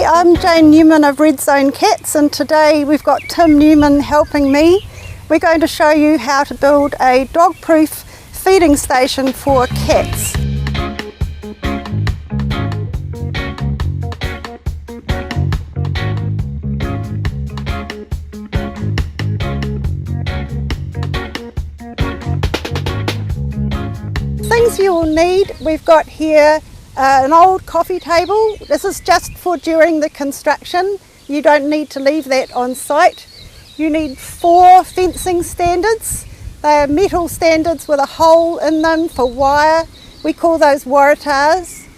Hi, I'm Jane Newman of Redzonecats, and today we've got Tim Newman helping me. We're going to show you how to build a dog-proof feeding station for cats. Things you will need, we've got here an old coffee table. This is just for during the construction. You don't need to leave that on site. You need 4 fencing standards. They are metal standards with a hole in them for wire. We call those waratahs.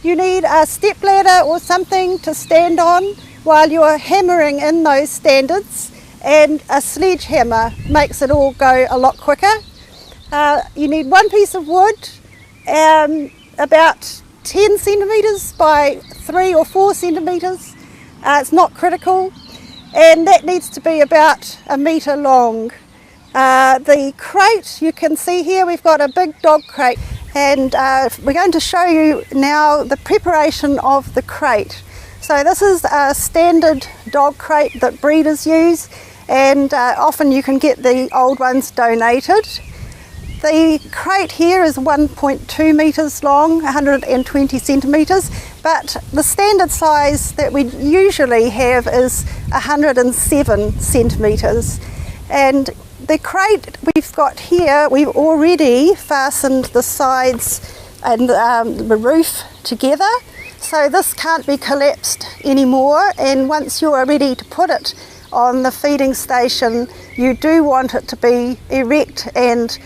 You need a step ladder or something to stand on while you're hammering in those standards, and a sledgehammer makes it all go a lot quicker. You need 1 piece of wood, about 10 centimetres by 3 or 4 centimetres. It's not critical, and that needs to be about 1 metre long. The crate, you can see here we've got a big dog crate, and we're going to show you now the preparation of the crate. So this is a standard dog crate that breeders use, and often you can get the old ones donated. The crate here is 1.2 metres long, 120 centimetres, but the standard size that we usually have is 107 centimetres. And the crate we've got here, we've already fastened the sides and the roof together, so this can't be collapsed anymore, and once you're ready to put it on the feeding station, you do want it to be erect and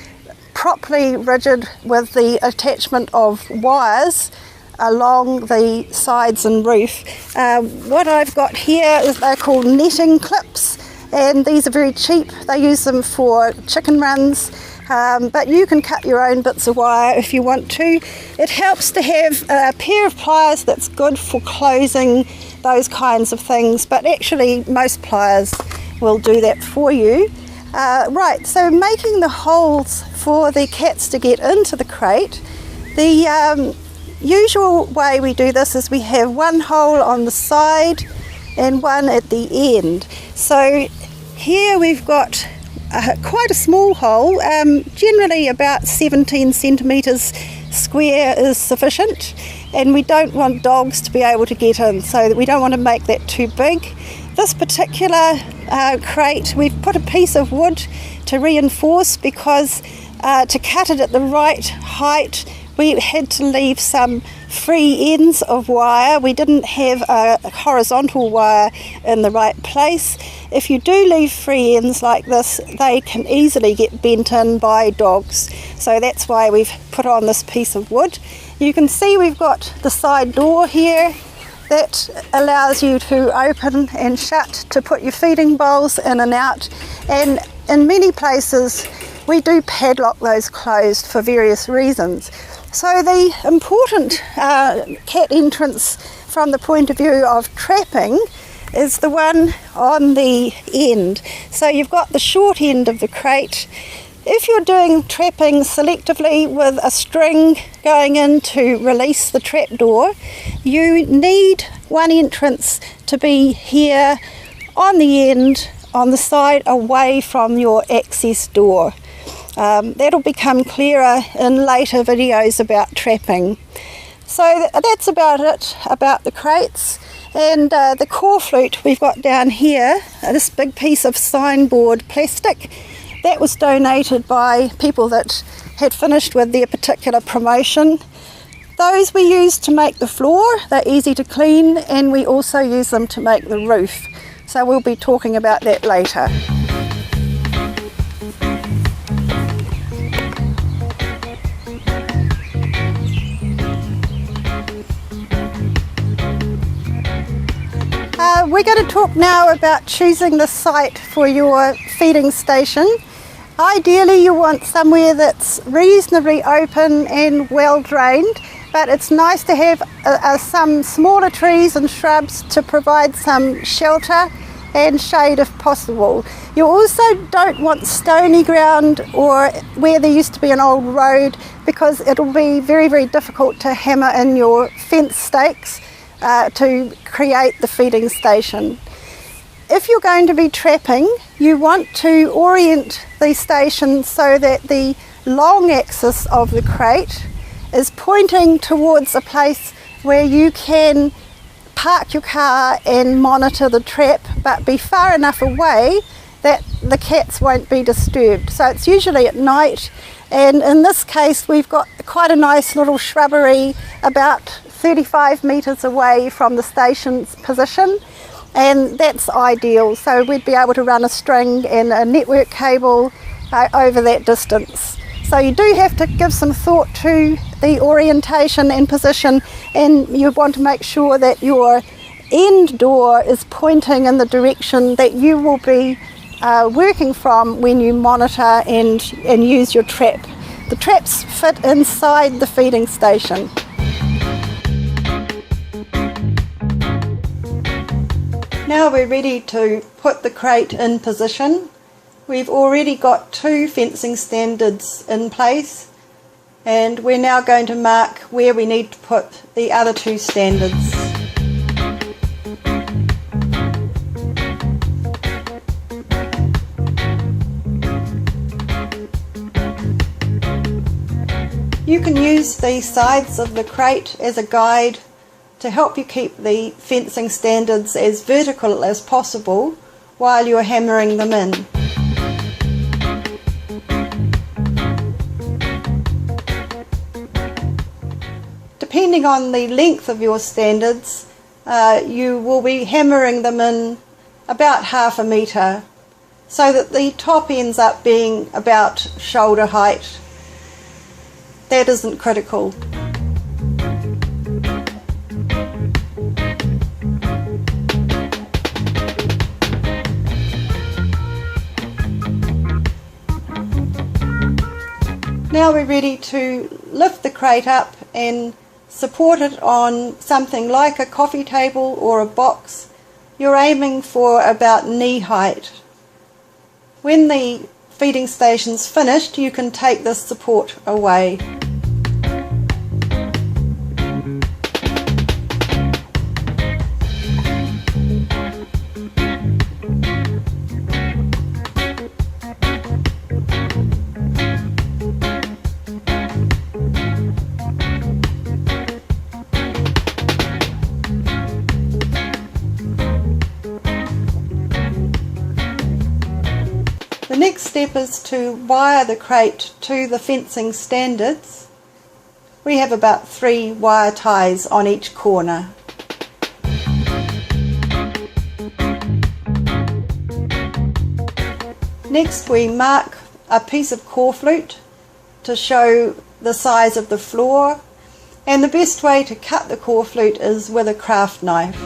properly rigid with the attachment of wires along the sides and roof. What I've got here is they're called netting clips, and these are very cheap. They use them for chicken runs, but you can cut your own bits of wire if you want to. It helps to have a pair of pliers that's good for closing those kinds of things, but actually most pliers will do that for you. Right, so making the holes for the cats to get into the crate, the usual way we do this is we have 1 hole on the side and 1 at the end. So here we've got quite a small hole, generally about 17 centimetres square is sufficient, and we don't want dogs to be able to get in, so we don't want to make that too big. This particular crate, we've put a piece of wood to reinforce, because to cut it at the right height we had to leave some free ends of wire. We didn't have a horizontal wire in the right place. If you do leave free ends like this, they can easily get bent in by dogs, so that's why we've put on this piece of wood. You can see we've got the side door here that allows you to open and shut to put your feeding bowls in and out, and in many places we do padlock those closed for various reasons. So the important cat entrance from the point of view of trapping is the one on the end. So you've got the short end of the crate. If you're doing trapping selectively with a string going in to release the trapdoor, you need one entrance to be here on the end, on the side away from your access door. That'll become clearer in later videos about trapping. So that's about it about the crates. And the core flute we've got down here, this big piece of signboard plastic, that was donated by people that had finished with their particular promotion. Those we use to make the floor, they're easy to clean, and we also use them to make the roof. So we'll be talking about that later. We're going to talk now about choosing the site for your feeding station. Ideally you want somewhere that's reasonably open and well drained, but it's nice to have some smaller trees and shrubs to provide some shelter and shade if possible. You also don't want stony ground or where there used to be an old road, because it'll be very, very difficult to hammer in your fence stakes to create the feeding station. If you're going to be trapping, you want to orient the station so that the long axis of the crate is pointing towards a place where you can park your car and monitor the trap, but be far enough away that the cats won't be disturbed. So it's usually at night, and in this case we've got quite a nice little shrubbery about 35 metres away from the station's position, and that's ideal. So we'd be able to run a string and a network cable over that distance. So you do have to give some thought to the orientation and position, and you want to make sure that your end door is pointing in the direction that you will be working from when you monitor and use your trap. The traps fit inside the feeding station. Now we're ready to put the crate in position. We've already got 2 fencing standards in place, and we're now going to mark where we need to put the other 2 standards. You can use the sides of the crate as a guide to help you keep the fencing standards as vertical as possible while you're hammering them in. Depending on the length of your standards, you will be hammering them in about half a metre, so that the top ends up being about shoulder height. That isn't critical. Now we're ready to lift the crate up and support it on something like a coffee table or a box. You're aiming for about knee height. When the feeding station's finished, you can take this support away. The next step is to wire the crate to the fencing standards. We have about 3 wire ties on each corner. Next we mark a piece of corflute to show the size of the floor, and the best way to cut the corflute is with a craft knife.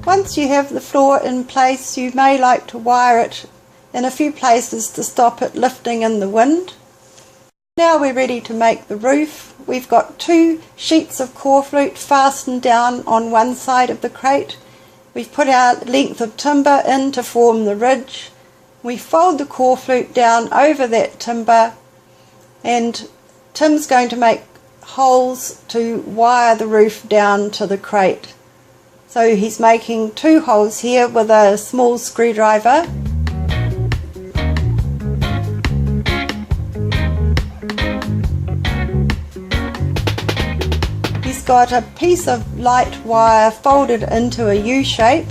Once you have the floor in place, you may like to wire it in a few places to stop it lifting in the wind. Now we're ready to make the roof. We've got 2 sheets of corflute fastened down on one side of the crate. We've put our length of timber in to form the ridge. We fold the corflute down over that timber, and Tim's going to make holes to wire the roof down to the crate. So he's making 2 holes here with a small screwdriver. He's got a piece of light wire folded into a U shape,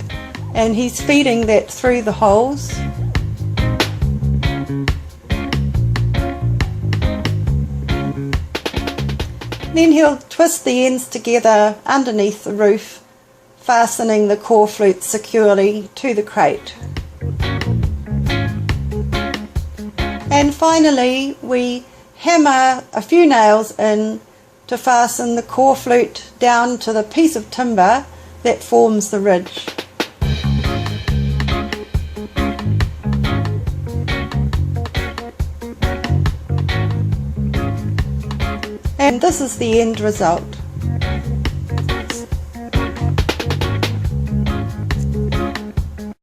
and he's feeding that through the holes. Then he'll twist the ends together underneath the roof, fastening the corflute securely to the crate. And finally we hammer a few nails in to fasten the corflute down to the piece of timber that forms the ridge. and this is the end result.